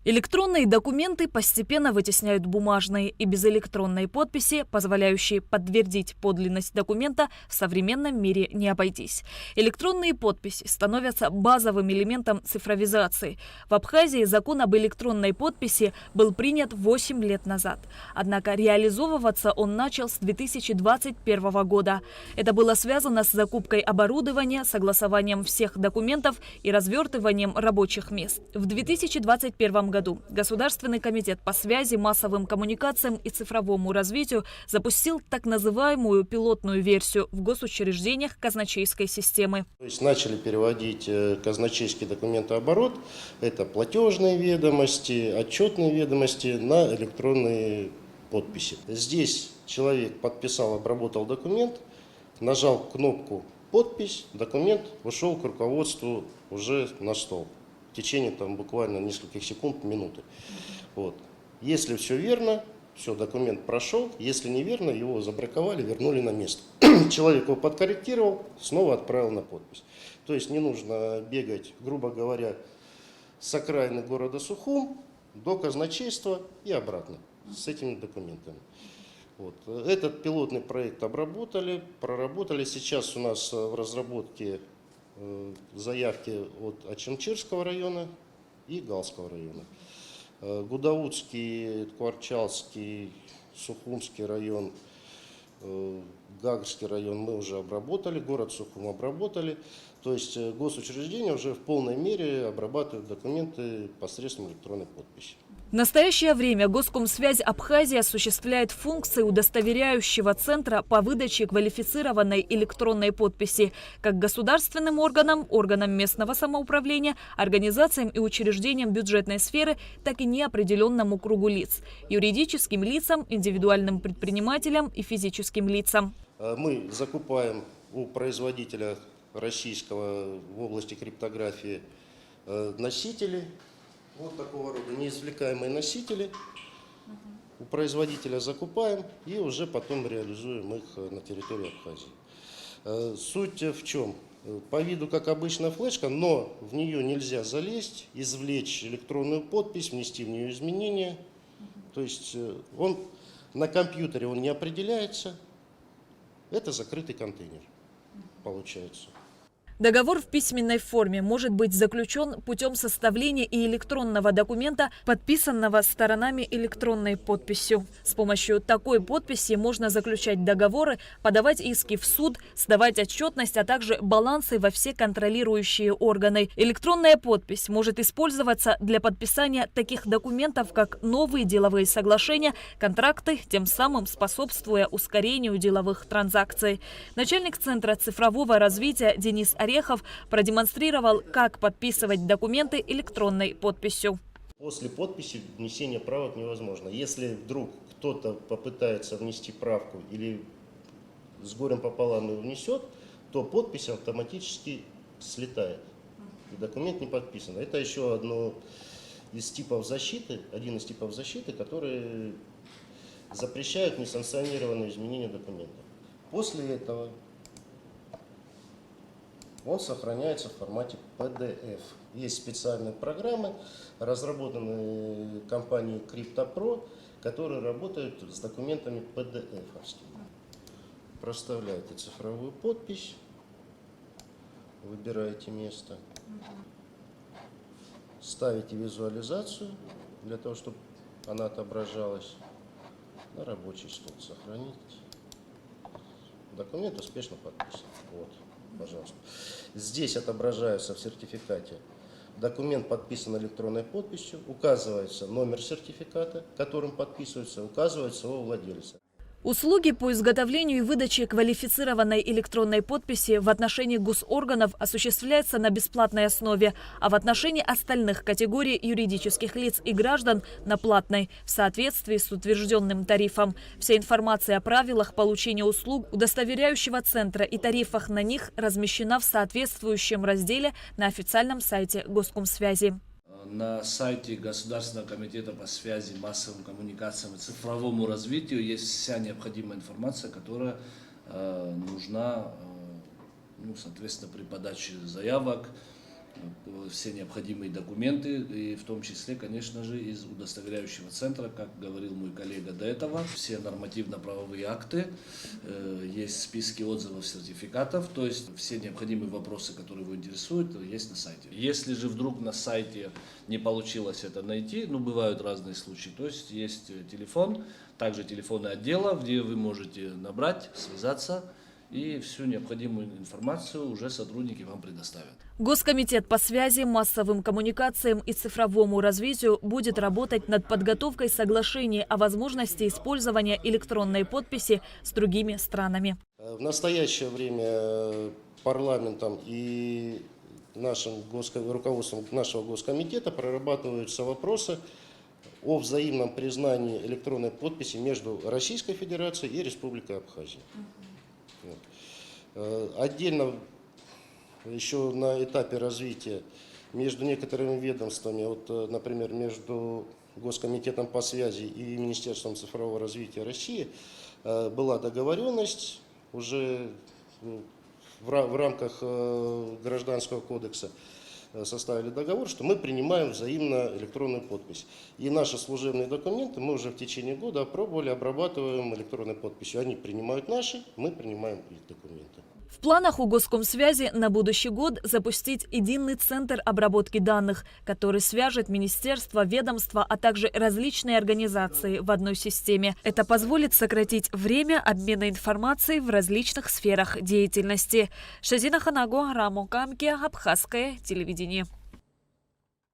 Электронные документы постепенно вытесняют бумажные, и без электронной подписи, позволяющей подтвердить подлинность документа, в современном мире не обойтись. Электронные подписи становятся базовым элементом цифровизации. В Абхазии закон об электронной подписи был принят 8 лет назад. Однако реализовываться он начал с 2021 года. Это было связано с закупкой оборудования, согласованием всех документов и развертыванием рабочих мест. В 2021 году Государственный комитет по связи, массовым коммуникациям и цифровому развитию запустил так называемую пилотную версию в госучреждениях казначейской системы. То есть начали переводить казначейский документооборот, это платежные ведомости, отчетные ведомости на электронные подписи. Здесь человек подписал, обработал документ, нажал кнопку «Подпись», документ ушел к руководству уже на стол. В течение буквально нескольких секунд, минуты. Вот. Если все верно, все, документ прошел. Если неверно, его забраковали, вернули на место. Человек его подкорректировал, снова отправил на подпись. То есть не нужно бегать, грубо говоря, с окраины города Сухум до казначейства и обратно с этими документами. Вот. Этот пилотный проект обработали, проработали. Сейчас у нас в разработке заявки от Ачимчирского района и Галского района. Гудаутский, Кварчалский, Сухумский район, Гагарский район мы уже обработали, город Сухум обработали. То есть госучреждения уже в полной мере обрабатывают документы посредством электронной подписи. В настоящее время Госкомсвязь Абхазии осуществляет функции удостоверяющего центра по выдаче квалифицированной электронной подписи как государственным органам, органам местного самоуправления, организациям и учреждениям бюджетной сферы, так и неопределенному кругу лиц – юридическим лицам, индивидуальным предпринимателям и физическим лицам. Мы закупаем у производителя российского в области криптографии носители. Вот такого рода неизвлекаемые носители. У производителя закупаем и уже потом реализуем их на территории Абхазии. Суть в чем? По виду как обычная флешка, но в нее нельзя залезть, извлечь электронную подпись, внести в нее изменения. То есть он на компьютере он не определяется. Это закрытый контейнер получается. Договор в письменной форме может быть заключен путем составления и электронного документа, подписанного сторонами электронной подписью. С помощью такой подписи можно заключать договоры, подавать иски в суд, сдавать отчетность, а также балансы во все контролирующие органы. Электронная подпись может использоваться для подписания таких документов, как новые деловые соглашения, контракты, тем самым способствуя ускорению деловых транзакций. Начальник Центра цифрового развития Денис Орехов продемонстрировал, как подписывать документы электронной подписью. После подписи внесение правок невозможно. Если вдруг кто-то попытается внести правку или с горем пополам его внесет, то подпись автоматически слетает. И документ не подписан. Это еще один из типов защиты, который запрещает несанкционированные изменения документа. После этого он сохраняется в формате PDF. Есть специальные программы, разработанные компанией CryptoPro, которые работают с документами PDF-овскими. Проставляете цифровую подпись, выбираете место, ставите визуализацию для того, чтобы она отображалась, на рабочий стол сохраните. Документ успешно подписан. Вот. Пожалуйста. Здесь отображается в сертификате документ подписан электронной подписью, указывается номер сертификата, которым подписывается, указывается его владельца. Услуги по изготовлению и выдаче квалифицированной электронной подписи в отношении госорганов осуществляются на бесплатной основе, а в отношении остальных категорий юридических лиц и граждан на платной, в соответствии с утвержденным тарифом. Вся информация о правилах получения услуг удостоверяющего центра и тарифах на них размещена в соответствующем разделе на официальном сайте Госкомсвязи. На сайте Государственного комитета по связи, массовым коммуникациям и цифровому развитию есть вся необходимая информация, которая нужна, соответственно, при подаче заявок все необходимые документы, и в том числе, конечно же, из удостоверяющего центра, как говорил мой коллега до этого, все нормативно-правовые акты, есть списки отзывов, сертификатов, то есть все необходимые вопросы, которые его интересуют, есть на сайте. Если же вдруг на сайте не получилось это найти, бывают разные случаи, то есть телефон, также телефоны отдела, где вы можете набрать, связаться, и всю необходимую информацию уже сотрудники вам предоставят. Госкомитет по связи, массовым коммуникациям и цифровому развитию будет работать над подготовкой соглашений о возможности использования электронной подписи с другими странами. В настоящее время парламентом и руководством нашего Госкомитета прорабатываются вопросы о взаимном признании электронной подписи между Российской Федерацией и Республикой Абхазия. Отдельно еще на этапе развития между некоторыми ведомствами, например, между Госкомитетом по связи и Министерством цифрового развития России, была договоренность уже в рамках Гражданского кодекса. Составили договор, что мы принимаем взаимно электронную подпись. И наши служебные документы мы уже в течение года опробовали, обрабатываем электронной подписью. Они принимают наши, мы принимаем их документы. В планах у Госкомсвязи на будущий год запустить единый центр обработки данных, который свяжет министерства, ведомства, а также различные организации в одной системе. Это позволит сократить время обмена информацией в различных сферах деятельности. Шазина Ханаго, Рамо Камки, Абхазское телевидение.